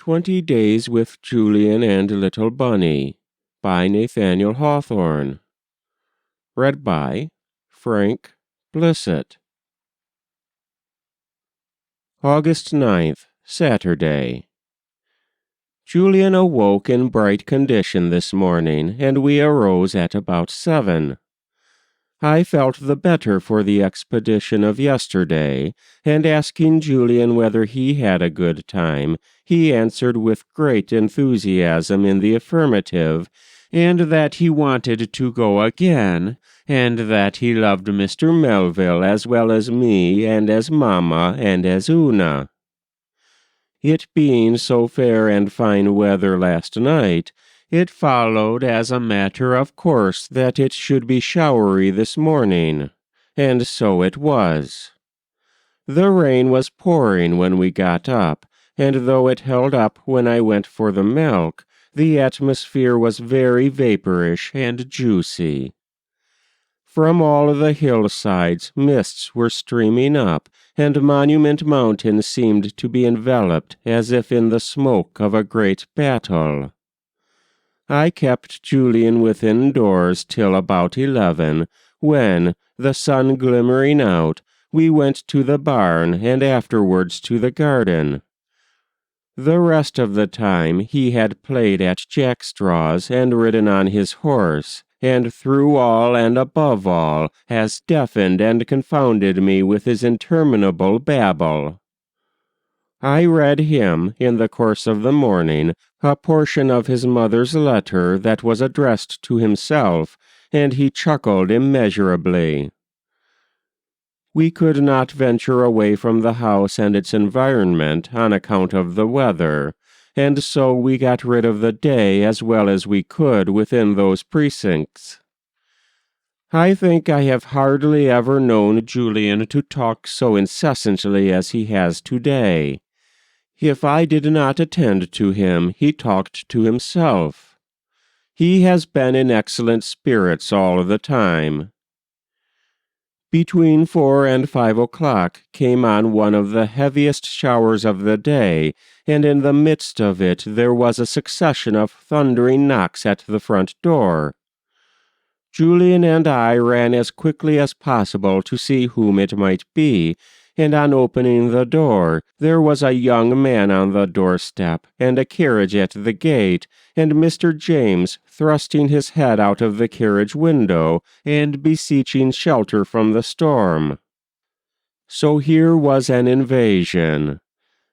20 Days with Julian and Little Bunny by Nathaniel Hawthorne. Read by Frank Blissett. August 9th, Saturday. Julian awoke in bright condition this morning, and we arose at about 7. I felt the better for the expedition of yesterday, and asking Julian whether he had a good time, he answered with great enthusiasm in the affirmative, and that he wanted to go again, and that he loved Mr. Melville as well as me and as Mamma and as Una. It being so fair and fine weather last night, it followed as a matter of course that it should be showery this morning, and so it was. The rain was pouring when we got up, and though it held up when I went for the milk, the atmosphere was very vaporish and juicy. From all the hillsides mists were streaming up, and Monument Mountain seemed to be enveloped as if in the smoke of a great battle. I kept Julian within doors till about 11, when, the sun glimmering out, we went to the barn and afterwards to the garden. The rest of the time he had played at jackstraws and ridden on his horse, and through all and above all has deafened and confounded me with his interminable babble. I read him, in the course of the morning, a portion of his mother's letter that was addressed to himself, and he chuckled immeasurably. We could not venture away from the house and its environment on account of the weather, and so we got rid of the day as well as we could within those precincts. I think I have hardly ever known Julian to talk so incessantly as he has today. If I did not attend to him, he talked to himself. He has been in excellent spirits all the time. Between 4 and 5 o'clock came on one of the heaviest showers of the day, and in the midst of it there was a succession of thundering knocks at the front door. Julian and I ran as quickly as possible to see whom it might be, and on opening the door, there was a young man on the doorstep, and a carriage at the gate, and Mr. James thrusting his head out of the carriage window, and beseeching shelter from the storm. So here was an invasion.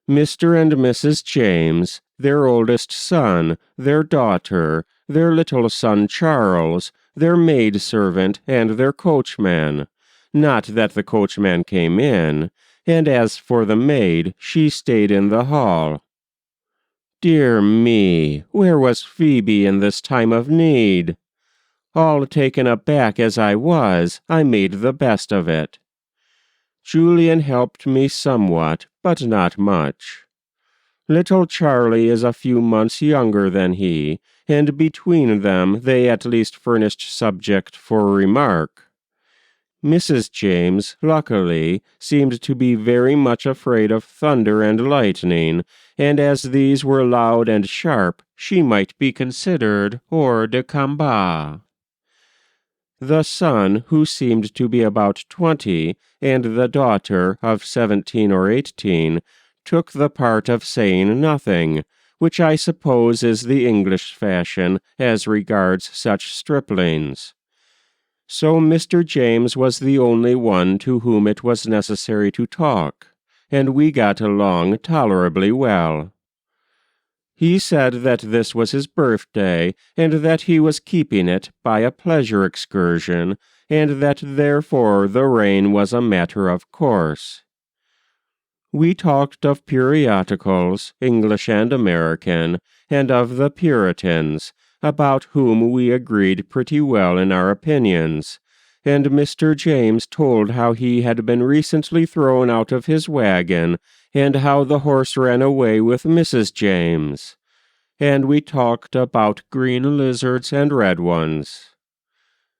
Mr. and Mrs. James, their oldest son, their daughter, their little son Charles, their maid-servant, and their coachman. Not that the coachman came in, and as for the maid, she stayed in the hall. Dear me, where was Phoebe in this time of need? All taken aback as I was, I made the best of it. Julian helped me somewhat, but not much. Little Charlie is a few months younger than he, and between them they at least furnished subject for remark. Mrs. James, luckily, seemed to be very much afraid of thunder and lightning, and as these were loud and sharp, she might be considered hors de combat. The son, who seemed to be about 20, and the daughter, of 17 or 18, took the part of saying nothing, which I suppose is the English fashion as regards such striplings. So Mr. James was the only one to whom it was necessary to talk, and we got along tolerably well. He said that this was his birthday, and that he was keeping it by a pleasure excursion, and that therefore the rain was a matter of course. We talked of periodicals, English and American, and of the Puritans, about whom we agreed pretty well in our opinions, and Mr. James told how he had been recently thrown out of his wagon, and how the horse ran away with Mrs. James, and we talked about green lizards and red ones.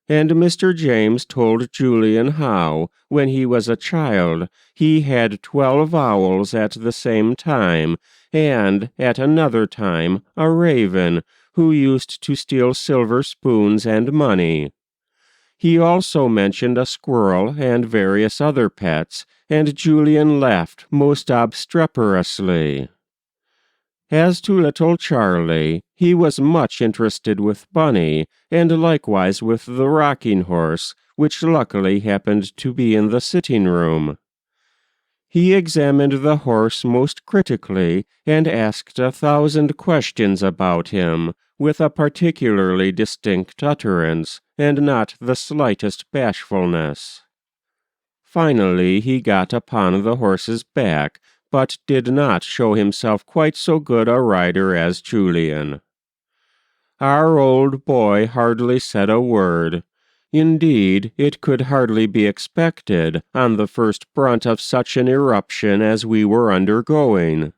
And Mr. James told Julian how, when he was a child, he had 12 owls at the same time, and, at another time, a raven, who used to steal silver spoons and money. He also mentioned a squirrel and various other pets, and Julian laughed most obstreperously. As to little Charlie, he was much interested with Bunny, and likewise with the rocking horse, which luckily happened to be in the sitting-room. He examined the horse most critically, and asked 1,000 questions about him, with a particularly distinct utterance, and not the slightest bashfulness. Finally he got upon the horse's back, but did not show himself quite so good a rider as Julian. Our old boy hardly said a word. Indeed, it could hardly be expected, on the first brunt of such an eruption as we were undergoing.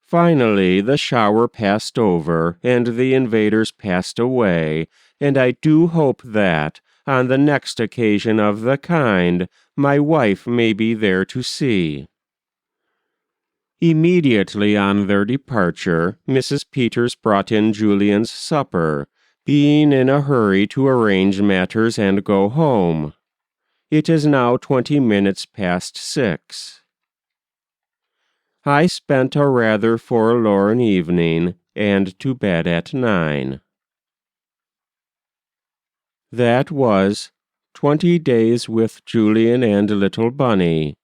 Finally, the shower passed over, and the invaders passed away, and I do hope that, on the next occasion of the kind, my wife may be there to see. Immediately on their departure, Mrs. Peters brought in Julian's supper, being in a hurry to arrange matters and go home. It is now 20 minutes past 6. I spent a rather forlorn evening, and to bed at 9. That was 20 Days with Julian and Little Bunny,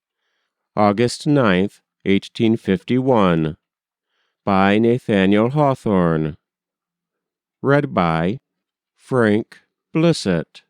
August 9th, 1851, by Nathaniel Hawthorne. Read by Frank Blissett.